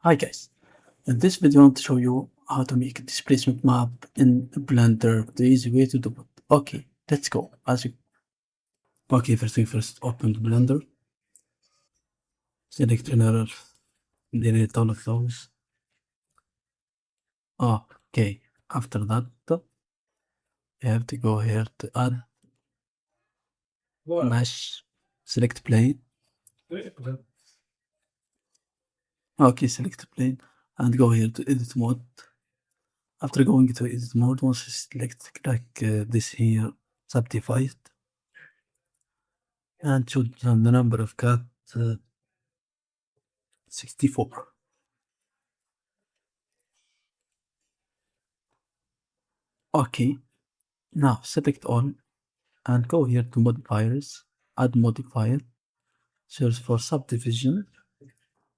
Hi guys, in this video I want to show you how to make a displacement map in Blender, the easy way to do it. Okay, let's go. Okay, first thing first, open Blender, select general, delete all of those. Okay, after that, you have to go here to add mesh, select plane. Okay, select plane and go here to edit mode. After going to edit mode, once you select like this here, subdivide, and choose the number of cut 64. Okay, now select all and go here to modifiers, add modifier, search for subdivision,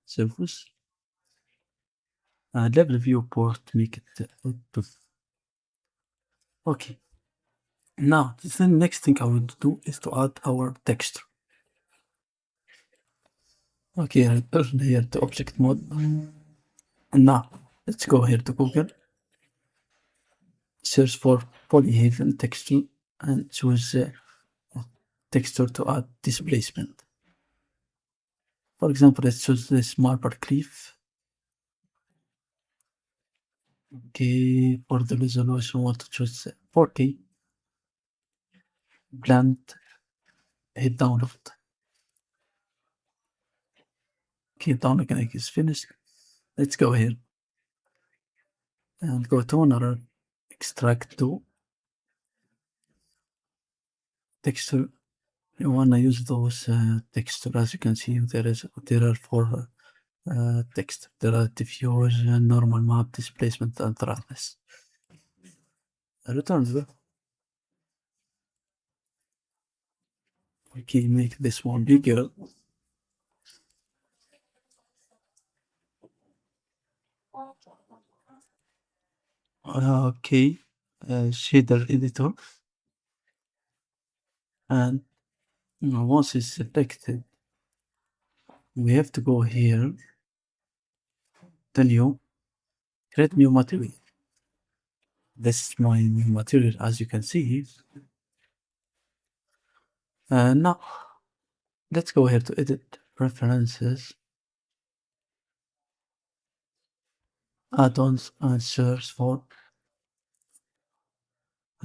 surface, and level viewport, make it to. Okay, now the next thing I will do is to add our texture. Okay, return here to object mode. And now let's go here to Google, search for polyhedron texture and choose texture to add displacement. For example, let's choose this marble cliff. Okay, for the resolution, I want to choose 4K. Blend, hit download. Okay, downloading is finished. Let's go here and go to another extract to texture. You wanna use those texture. As you can see, there are four text. There are diffusion, normal map, displacement, and roughness. Return the. Okay, make this one bigger. Okay, shader editor, and once it's selected, we have to go here to new, create new material. This is my new material, as you can see. Now let's go here to edit preferences, add-ons, and search for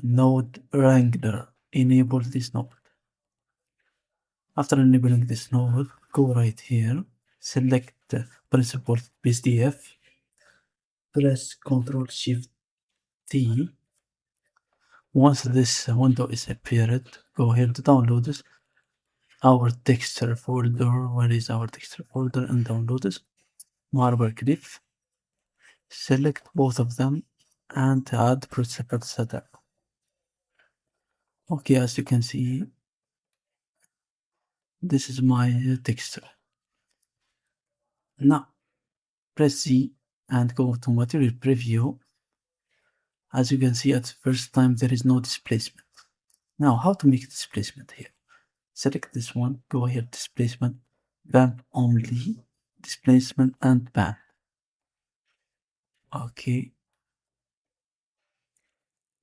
node wrangler. Enable this node. After enabling this node, go right here, select principal PDF, press Ctrl Shift T. Once this window is appeared, go here to download this, our texture folder. Where is our texture folder? And download this marble cliff. Select both of them and add principal setup. Okay, as you can see, this is my texture. Now press C and go to material preview. As you can see, at the first time there is no displacement. Now how to make displacement here? Select this one, go here, displacement, band only, displacement and band. Okay.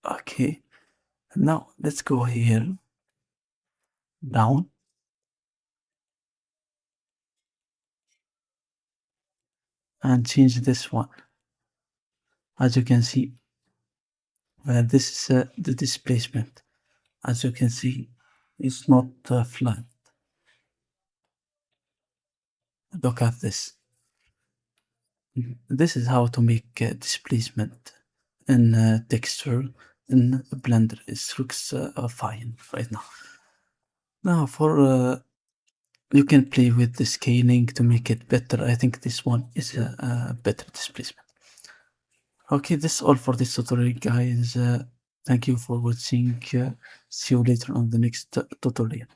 Okay. Now let's go here, down, and change this one. As you can see, this is the displacement. As you can see, it's not flat. Look at this. This is how to make displacement in texture in Blender. It looks fine right now. Now for you can play with the scaling to make it better. I think this one is a better displacement. Okay, this is all for this tutorial, guys. Thank you for watching. See you later on the next tutorial.